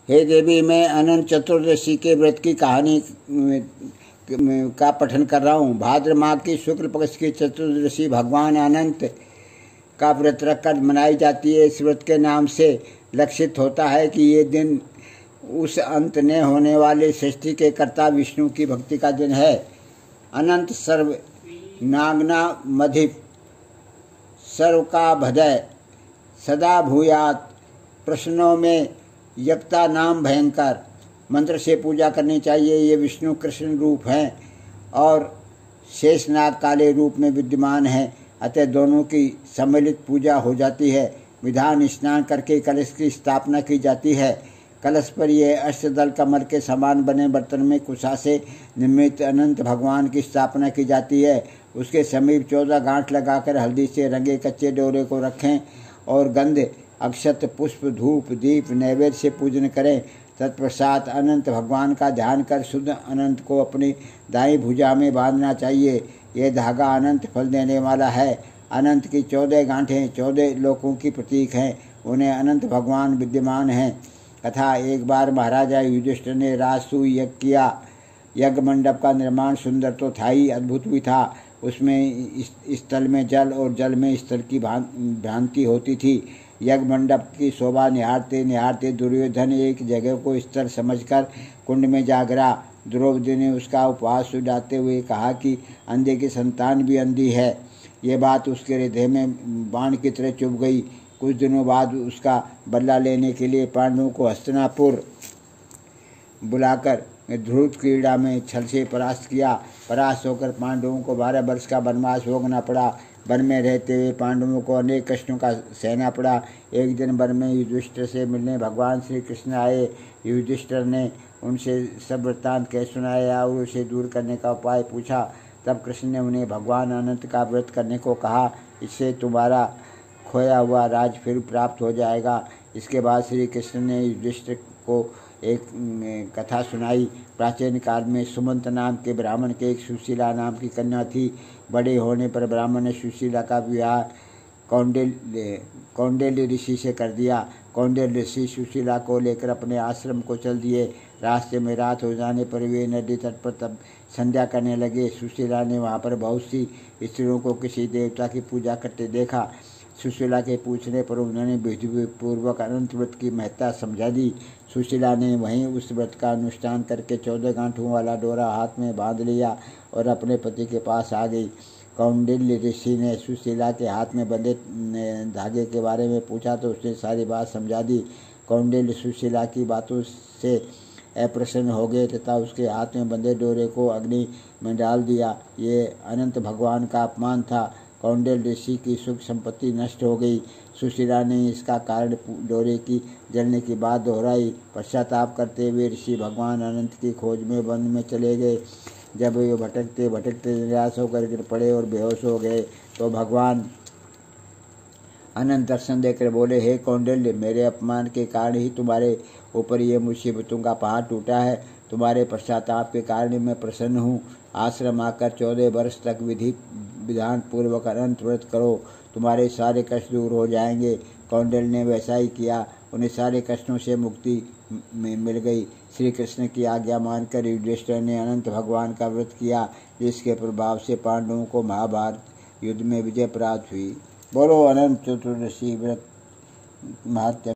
हे देवी, मैं अनंत चतुर्दशी के व्रत की कहानी का पठन कर रहा हूँ। भाद्र माह की शुक्ल पक्ष की चतुर्दशी भगवान अनंत का व्रत रखकर मनाई जाती है। इस व्रत के नाम से लक्षित होता है कि ये दिन उस अंत ने होने वाले सृष्टि के कर्ता विष्णु की भक्ति का दिन है। अनंत सर्व नागना मधिप सर्व का भदय सदा भूयात प्रश्नों में यक्ता नाम भयंकर मंत्र से पूजा करनी चाहिए। ये विष्णु कृष्ण रूप हैं और शेषनाग काले रूप में विद्यमान हैं, अतः दोनों की सम्मिलित पूजा हो जाती है। विधान स्नान करके कलश की स्थापना की जाती है। कलश पर यह अष्टदल कमल के समान बने बर्तन में कुशा से निर्मित अनंत भगवान की स्थापना की जाती है। उसके समीप 14 गांठ लगाकर हल्दी से रंगे कच्चे डोरे को रखें और गंध अक्षत पुष्प धूप दीप नैवेद्य से पूजन करें। तत्पश्चात अनंत भगवान का ध्यान कर शुद्ध अनंत को अपनी दाईं भुजा में बांधना चाहिए। यह धागा अनंत फल देने वाला है। अनंत की 14 गांठें 14 लोकों की प्रतीक हैं, उन्हें अनंत भगवान विद्यमान हैं। कथा, एक बार महाराजा युधिष्ठिर ने राजसूय यज्ञ किया। यज्ञ मंडप का निर्माण सुंदर तो था ही, अद्भुत भी था। उसमें स्थल में जल और जल में स्थल की भ्रांति होती थी। यज्ञ मंडप की शोभा निहारते निहारते दुर्योधन एक जगह को स्थल समझकर कुंड में जा गिरा। द्रौपदी ने उसका उपवास सुझाते हुए कहा कि अंधे की संतान भी अंधी है। ये बात उसके हृदय में बाण की तरह चुभ गई। कुछ दिनों बाद उसका बदला लेने के लिए पांडवों को हस्तिनापुर बुलाकर ध्रुव क्रीड़ा में छल से परास्त किया। परास्त होकर पांडवों को 12 वर्ष का वनवास भोगना पड़ा। वन में रहते हुए पांडवों को अनेक कष्टों का सहना पड़ा। एक दिन वन में युधिष्ठिर से मिलने भगवान श्री कृष्ण आए। युधिष्ठिर ने उनसे सब वृत्तांत कह सुनाया और उसे दूर करने का उपाय पूछा। तब कृष्ण ने उन्हें भगवान अनंत का व्रत करने को कहा। इससे तुम्हारा खोया हुआ राज फिर प्राप्त हो जाएगा। इसके बाद श्री कृष्ण ने युधिष्ठिर को एक कथा सुनाई। प्राचीन काल में सुमंत नाम के ब्राह्मण के एक सुशीला नाम की कन्या थी। बड़े होने पर ब्राह्मण ने सुशीला का विवाह कौंडिल्य ऋषि से कर दिया। कौंडिल्य ऋषि सुशीला को लेकर अपने आश्रम को चल दिए। रास्ते में रात हो जाने पर वे नदी तट पर तब संध्या करने लगे। सुशीला ने वहाँ पर बहुत सी स्त्रियों को किसी देवता की पूजा करते देखा। सुशीला के पूछने पर उन्होंने विधिपूर्वक अनंत व्रत की महत्ता समझा दी। सुशीला ने वहीं उस व्रत का अनुष्ठान करके 14 गांठों वाला डोरा हाथ में बांध लिया और अपने पति के पास आ गई। कौंडिल्य ऋषि ने सुशीला के हाथ में बंधे धागे के बारे में पूछा तो उसने सारी बात समझा दी। कौंडिल्य सुशीला की बातों से अप्रसन्न हो गए तथा उसके हाथ में बंधे डोरे को अग्नि में डाल दिया। ये अनंत भगवान का अपमान था। कौंडिल्य ऋषि की सुख संपत्ति नष्ट हो गई। सुशीला ने इसका कारण डोरे की जलने की बात दोहराई। पश्चाताप करते हुए ऋषि भगवान अनंत की खोज में वन में चले गए। जब वे भटकते भटकते निराश होकर गिर पड़े और बेहोश हो गए तो भगवान अनंत दर्शन देकर बोले, हे कौंडिल्य, मेरे अपमान के कारण ही तुम्हारे ऊपर ये मुसीबतों का पहाड़ टूटा है। तुम्हारे पश्चाताप के कारण मैं प्रसन्न हूँ। आश्रम आकर 14 वर्ष तक विधान पूर्वक अनंत व्रत करो, तुम्हारे सारे कष्ट दूर हो जाएंगे। कौंडिल्य ने वैसा ही किया। उन्हें सारे कष्टों से मुक्ति मिल गई। श्री कृष्ण की आज्ञा मानकर युधिष्ठिर ने अनंत भगवान का व्रत किया, जिसके प्रभाव से पांडवों को महाभारत युद्ध में विजय प्राप्त हुई। बोलो अनंत चतुर्दशी व्रत महत्व।